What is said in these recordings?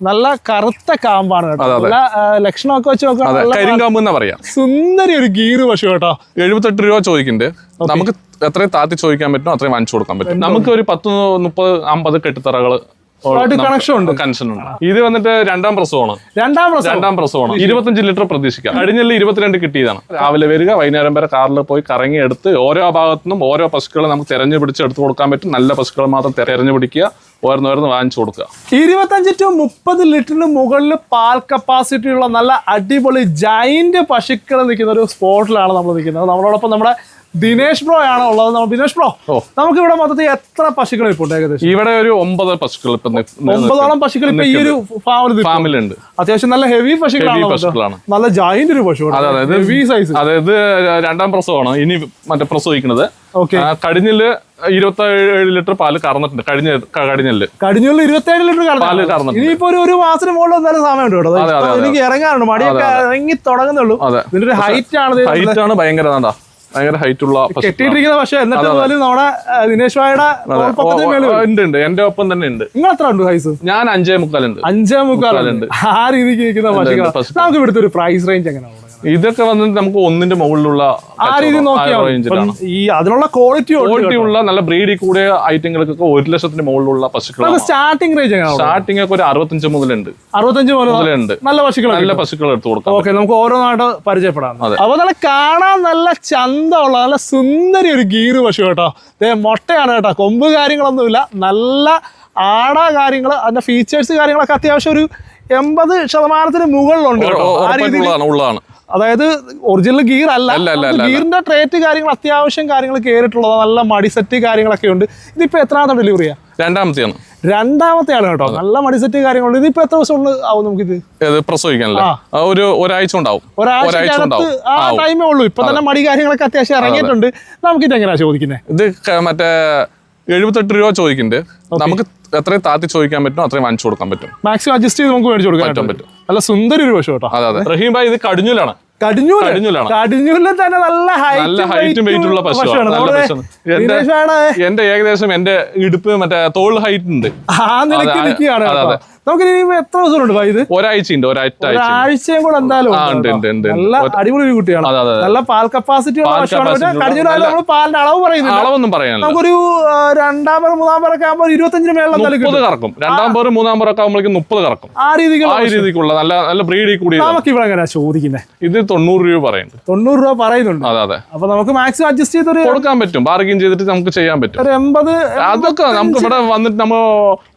നല്ല കറുത്ത കാമ്പാണ് കേട്ടോ. നല്ല ലക്ഷണമൊക്കെ വെച്ച് നോക്കുകയാണെങ്കിൽ സുന്ദരി ഒരു ഗീറ് പശു കേട്ടോ. 78 രൂപ ചോദിക്കുന്നുണ്ട്. നമുക്ക് എത്രയും താത്തി ചോദിക്കാൻ പറ്റുമോ അത്രയും വാങ്ങിച്ചു കൊടുക്കാൻ പറ്റും. നമുക്ക് ഒരു 10, 30, 50 കെട്ടിത്തറകള് കണക്ഷൻ ഉണ്ട്. ഇത് വന്നിട്ട് രണ്ടാം പ്രസവമാണ്. 25 ലിറ്റർ പ്രതീക്ഷിക്കാം. കഴിഞ്ഞില്ല 22 കിട്ടിയതാണ്. രാവിലെ വരിക, വൈകുന്നേരം വരെ കാറിൽ പോയി കറങ്ങി എടുത്ത് ഓരോ ഭാഗത്തുനിന്നും ഓരോ പശുക്കളെ നമുക്ക് തെരഞ്ഞു പിടിച്ച് എടുത്തു കൊടുക്കാൻ പറ്റും. നല്ല പശുക്കൾ മാത്രം തെരഞ്ഞു പിടിക്കുക, ഓരോന്നോരോന്ന് വാങ്ങിച്ചു കൊടുക്കുക. 25 to 30 ലിറ്ററിന് മുകളിൽ പാൽ കപ്പാസിറ്റി ഉള്ള നല്ല അടിപൊളി ജൈന്റ് പശുക്കൾ നിൽക്കുന്ന ഒരു സ്പോട്ടിലാണ് നമ്മൾ നിൽക്കുന്നത്. നമ്മളോടൊപ്പം നമ്മുടെ ദിനേഷ് ബ്രോ ആണ് ഉള്ളത്. ദിനേഷ് ബ്രോ, നമുക്ക് ഇവിടെ മൊത്തത്തിൽ എത്ര പശുക്കൾ ഇപ്പോൾ ഏകദേശം? ഇവിടെ ഒരു 9 പശുക്കൾ, 9ഓളം പശുക്കൾ ഇപ്പൊ ഈ ഒരു ഫാമിലുണ്ട്. അത്യാവശ്യം നല്ല ഹെവി പശുക്കളാണ്. നല്ല ജൈന്റ് ഒരു പശു, ഹെവി സൈസ്. അതായത് രണ്ടാം പ്രസവമാണ് ഇനി മറ്റേ പ്രസവിക്കുന്നത്. കടിഞ്ഞില് 27 ലിറ്റർ പാല് കറന്നിട്ടുണ്ട്. കടിഞ്ഞില് 27 ലിറ്റർ പാല് കറന്നിട്ടുണ്ട്. ഇനിയിപ്പോ ഒരു മാസത്തിന് മുകളിൽ എന്തായാലും സമയമുണ്ട് കേട്ടോ. എനിക്ക് ഇറങ്ങാറുണ്ട്, മടിയൊക്കെ ഇറങ്ങി തുടങ്ങുന്നുള്ളൂ. ഇതിന്റെ ഒരു ഹൈറ്റ് ആണ് ഭയങ്കര ഹൈറ്റ് ഉള്ള കെട്ടിയിട്ടിരിക്കുന്ന. പക്ഷേ എന്നിട്ട് പോലും നമ്മുടെ ദിനേശ് ഭായിയുടെ ഉണ്ട്, എന്റെ ഒപ്പം തന്നെ ഉണ്ട്. നിങ്ങൾ എത്ര ഉണ്ട് ഹൈസ്? ഞാൻ 5.25 ഉണ്ട്. 5.25 ആ രീതിക്ക് നിൽക്കുന്ന പശുക്കൾ. നമുക്ക് ഇവിടുത്തെ ഒരു പ്രൈസ് റേഞ്ച് എങ്ങനെയാണ്? ഇതൊക്കെ വന്നിട്ട് നമുക്ക് 1ന്റെ മുകളിലുള്ള ആ രീതി നോക്കിയാൽ ഈ അതിനുള്ള ക്വാളിറ്റി ഉള്ള നല്ല ബ്രീഡി കൂടിയ ഐറ്റങ്ങൾക്കൊക്കെ 1 ലക്ഷത്തിന് മുകളിലുള്ള പശുക്കൾ. സ്റ്റാർട്ടിംഗ് റേഞ്ച് സ്റ്റാർട്ടിംഗ് ഒക്കെ ഒരു 65 മുതലുണ്ട്. 65 മുതലുണ്ട്. നല്ല പശുക്കൾ എടുത്തു കൊടുക്കാം. ഓക്കെ, നമുക്ക് ഓരോന്നായിട്ട് പരിചയപ്പെടാം. അപ്പൊ നല്ല കാണാൻ നല്ല ചന്തമുള്ള നല്ല സുന്ദരി ഒരു ഗീറ് പശു കേട്ടോ. മൊട്ടയാണ് കേട്ടോ. കൊമ്പ് കാര്യങ്ങളൊന്നുമില്ല. നല്ല ആട കാര്യങ്ങൾ, അതിന്റെ ഫീച്ചേഴ്സ് കാര്യങ്ങളൊക്കെ അത്യാവശ്യം ഒരു 80% മുകളിലുണ്ട്. ആ രീതിയിലാണ്. അതായത് ഒറിജിനൽ ഗീർ അല്ല, ഗീറിന്റെ ട്രേറ്റ് കാര്യങ്ങൾ അത്യാവശ്യം കാര്യങ്ങൾ കയറിയിട്ടുള്ളത്. നല്ല മടിസെറ്റ് കാര്യങ്ങളൊക്കെ ഉണ്ട്. ഇതിപ്പോ എത്രാമത്തെ ഡെലിവറിയാ? രണ്ടാമത്തെയാണ് കേട്ടോ. നല്ല മടിസെറ്റ് കാര്യങ്ങളുണ്ട്. ഇതിപ്പോ എത്ര ദിവസം ആവും നമുക്കിത് പ്രസവിക്കാനല്ലേ? ഒരാഴ്ച ഉണ്ടാവും. ഒരാഴ്ചക്കകത്ത് ആ ടൈമേ ഉള്ളൂ. ഇപ്പൊ തന്നെ മടി കാര്യങ്ങളൊക്കെ അത്യാവശ്യം ഇറങ്ങിയിട്ടുണ്ട്. നമുക്കിത് എങ്ങനെയാ ചോദിക്കുന്നത്? ഇത് മറ്റേ 78 രൂപ ചോദിക്കുന്നുണ്ട്. നമുക്ക് എത്രയും താത്തി ചോദിക്കാൻ പറ്റും അത്രയും വാങ്ങിച്ചു കൊടുക്കാൻ പറ്റും. മാക്സിമം അഡ്ജസ്റ്റ് ചെയ്ത് നമുക്ക് മേടിച്ചു കൊടുക്കാൻ പറ്റും. നല്ല സുന്ദരി ഒരു പശു കേട്ടോ. അതെ. റഹീം ഭായി, ഇത് കടിഞ്ഞൂലാണ്. കടിഞ്ഞൂലിൽ തന്നെ നല്ല ഹൈറ്റും വെയിറ്റ് ഉള്ള പശുവാണ്. എന്റെ ഏകദേശം എന്റെ ഇടുപ്പ് മറ്റേ തോൾ ഹൈറ്റ് ഉണ്ട്. നമുക്ക് എത്ര ദിവസമുണ്ട് ഇത്? ഒരാഴ്ചയുണ്ട്. ഒരാഴ്ചയും കൂടെ എന്തായാലും നല്ല അടിപൊളി ഒരു കുട്ടിയാണ്. നല്ല പാൽ കപ്പാസിറ്റി ഉള്ള പാലിന്റെ അളവൊന്നും പറയാൻ നമുക്കൊരു രണ്ടാം പേർ മൂന്നാം പേരൊക്കെ ആകുമ്പോൾ 25 മേളം കറക്കും. രണ്ടാം പേർ മൂന്നാം പേരൊക്കെ ആകുമ്പോഴേക്കും 30 കറക്കും. ആ രീതിക്കുള്ള നല്ല ബ്രീഡിൽ കൂടി. നമുക്ക് ഇവിടെ എങ്ങനെയാ ചോദിക്കുന്നത്? ഇത് 90 രൂപ പറയുന്നുണ്ട്. 90 രൂപ പറയുന്നുണ്ട്. അതെ. അപ്പൊ നമുക്ക് മാക്സിമം അഡ്ജസ്റ്റ് ചെയ്ത് കൊടുക്കാൻ പറ്റും. ബാർഗിൻ ചെയ്തിട്ട് നമുക്ക് ചെയ്യാൻ പറ്റും. ഒരു 80 അതൊക്കെ നമുക്ക് ഇവിടെ വന്നിട്ട് നമ്മൾ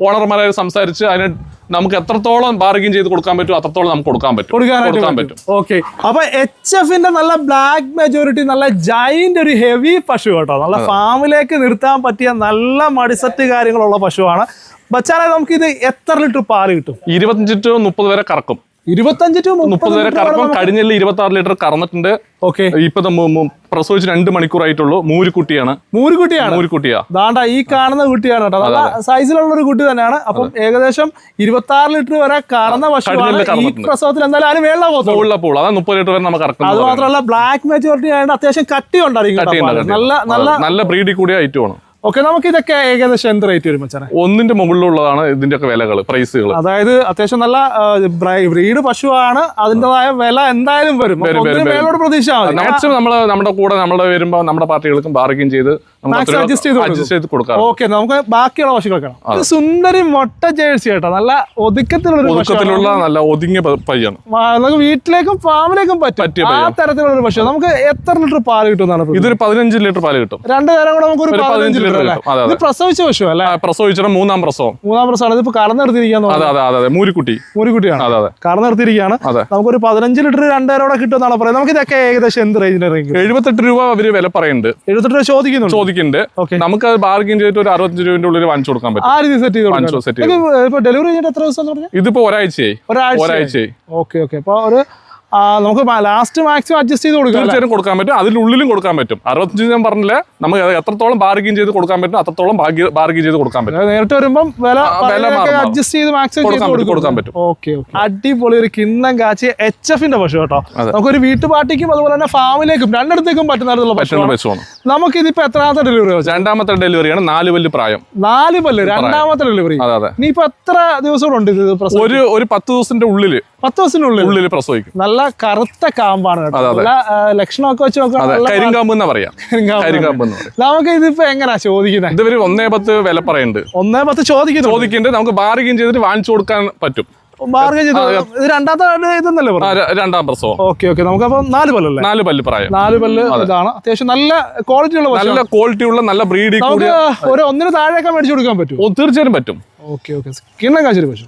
ഓണർമാരെ സംസാരിച്ച് അതിന് നമുക്ക് എത്രത്തോളം ബാർഗിൻ ചെയ്ത് കൊടുക്കാൻ പറ്റും അത്രത്തോളം നമുക്ക് കൊടുക്കാൻ പറ്റും. ഓക്കെ, അപ്പൊ HFന്റെ നല്ല ബ്ലാക്ക് മെജോറിറ്റി നല്ല ജൈന്റ് ഒരു ഹെവി പശു കേട്ടോ. നല്ല ഫാമിലേക്ക് നിർത്താൻ പറ്റിയ നല്ല മടിസെറ്റ് കാര്യങ്ങളുള്ള പശുവാണ്. ബച്ചാനെ, നമുക്ക് ഇത് എത്ര ലിറ്റർ പാല് കിട്ടും? 25 to 30 വരെ കറക്കും. 25 to 30 വരെ കറക്കും. കഴിഞ്ഞില്ല 26 ലിറ്റർ കറന്നിട്ടുണ്ട്. ഓക്കെ, ഇപ്പൊ പ്രസവിച്ച് 2 മണിക്കൂറായിട്ടുള്ളൂ. മൂരിക്കുട്ടിയാ. ദാണ്ട ഈ കാണുന്ന കുട്ടിയാണ് കേട്ടോ. നല്ല സൈസിലുള്ള ഒരു കുട്ടി തന്നെയാണ്. അപ്പം ഏകദേശം 26 ലിറ്റർ വരെ കറന്ന പശുവാണ്. ഈ പ്രസവത്തിൽ എന്തായാലും അതിന് വെള്ളം പോകും. 30 ലിറ്റർ വരെ നമുക്ക് കറക്കും. അത് മാത്രമല്ല ബ്ലാക്ക് മെജോറിറ്റി ആയതുകൊണ്ട് അത്യാവശ്യം കട്ടി ഉണ്ടായിരിക്കും. നല്ല ബ്രീഡിൽ കൂടിയ ഐറ്റമാണ്. ഓക്കെ, നമുക്ക് ഇതൊക്കെ ഏകദേശം എന്ത് റേറ്റ് വരും മച്ചാനെ? 1ന്റെ മുകളിലുള്ളതാണ് ഇതിന്റെ ഒക്കെ വിലകൾ, പ്രൈസുകൾ. അതായത് അത്യാവശ്യം നല്ല ബ്രീഡ് പശുവാണ്. അതിന്റേതായ വില എന്തായാലും വരും. പ്രതീക്ഷ മാക്സിമം നമ്മുടെ കൂടെ വരുമ്പോ നമ്മുടെ പാർട്ടികൾക്കും ബാർഗിൻ ചെയ്ത് അഡ്ജസ്റ്റ് ചെയ്ത് കൊടുക്കാം. ഓക്കെ, നമുക്ക് ബാക്കിയുള്ള പശുക്കളൊക്കെ സുന്ദരി മൊട്ട ജേഴ്സി കേട്ടോ. നല്ല ഒതുക്കത്തിലുള്ള നല്ല ഒതുങ്ങിയ പയ്യാണ്. നമുക്ക് വീട്ടിലേക്കും ഫാമിലേക്കും പറ്റിയ ആ തരത്തിലുള്ള ഒരു പശു. നമുക്ക് എത്ര ലിറ്റർ പാല് കിട്ടും? ഇതൊരു 15 ലിറ്റർ പാല് കിട്ടും. 2 നേരം കൂടെ നമുക്ക് 15 ലിറ്റർ. ഇത് പ്രസവിച്ച പശു അല്ലേ? പ്രസവിച്ചിട്ട് മൂന്നാം പ്രസവമാണ്. ഇതിപ്പോ കറന്നെടുത്തിരിക്കുകയാണ്. മൂരിക്കുട്ടിയാണ്. കറന്ന് നിർത്തിയിരിക്കുകയാണ്. നമുക്കൊരു 15 ലിറ്റർ 2 നേരം കിട്ടുമെന്നാണ് പറയുന്നത്. നമുക്ക് ഇതൊക്കെ ഏകദേശം എന്ത് റേഞ്ചിന്റെ? 78 രൂപ അവര് വില പറയുന്നുണ്ട്. 78 രൂപ ചോദിക്കുന്നുണ്ട്. നമുക്ക് ബാർഗിൻ ചെയ്തിട്ട് ഒരു 65 രൂപയുടെ ഉള്ളിൽ വാങ്ങിച്ചു കൊടുക്കാൻ പറ്റും. ആ രീതി സെറ്റ് ചെയ്ത് ഡെലിവറി കഴിഞ്ഞിട്ട് എത്ര ദിവസം? ഇതിപ്പോ ഒരാഴ്ചയായി. ഓക്കെ. അപ്പൊ ഒരു നമുക്ക് ലാസ്റ്റ് മാക്സിമം അഡ്ജസ്റ്റ് ചെയ്ത് കൊടുക്കാം. തീർച്ചയായും കൊടുക്കാൻ പറ്റും, അതിനുള്ളിലും കൊടുക്കാൻ പറ്റും. 65 ഞാൻ പറഞ്ഞില്ലേ, നമുക്ക് എത്രത്തോളം ബാർഗിൻ ചെയ്ത് കൊടുക്കാൻ പറ്റും അത്രത്തോളം ബാർഗിൻ ചെയ്ത് കൊടുക്കാൻ പറ്റും. നേരിട്ട് വരുമ്പോൾ അഡ്ജസ്റ്റ് ചെയ്ത് മാക്സിമം കൊടുക്കാൻ പറ്റും. ഓക്കെ ഓക്കെ, അടിപൊളി ഒരു കിണ്ണം കാച്ചി HF-ന്റെ പശു കേട്ടോ. നമുക്കൊരു വീട്ടുപാട്ടിക്കും അതുപോലെ തന്നെ ഫാമിലേക്കും രണ്ടിടത്തേക്കും പറ്റുന്ന പശുവാണ്. നമുക്ക് ഇതിപ്പോ എത്രാമത്തെ ഡെലിവറി? രണ്ടാമത്തെ ഡെലിവറിയാണ്. 4 പല്ല് പ്രായം. 4 പല്ല് രണ്ടാമത്തെ ഡെലിവറി. അതെ. ഇനിയിപ്പോ എത്ര ദിവസമുണ്ട് ഇത്? ഒരു 10 ദിവസത്തിന്റെ ഉള്ളില് 10 ദിവസത്തിനുള്ളിൽ പ്രസവിക്കും. നല്ല കറുത്ത കാമ്പാണ് കേട്ടോ. നല്ല ലക്ഷണമൊക്കെ വെച്ച് നോക്കാം. കരിങ്കാമ്പ് എന്ന് പറയാം. നമുക്ക് ഇതിപ്പോ എങ്ങനെയാ ചോദിക്കുന്നത്? ഇതുവരെ 1.10 വില പറയുന്നുണ്ട്. 1.10 ചോദിക്കുന്നുണ്ട്. നമുക്ക് ബാർഗിൻ ചെയ്തിട്ട് വാങ്ങിച്ചു കൊടുക്കാൻ പറ്റും. രണ്ടാം പ്രസവം. Okay okay, നമുക്കപ്പോ 4 പല്ലല്ലേ? 4 പല്ല് പ്രായം. 4 പല്ല് ഇതാണ്. അത്യാവശ്യം നല്ല ക്വാളിറ്റി ഉള്ള നല്ല ബ്രീഡിംഗ്. ഒരു 1 താഴെയൊക്കെ മേടിച്ചു കൊടുക്കാൻ പറ്റും? തീർച്ചയായും പറ്റും. ഓക്കെ ഓക്കെ, കിണ്ണം കാച്ചൊരു പശു.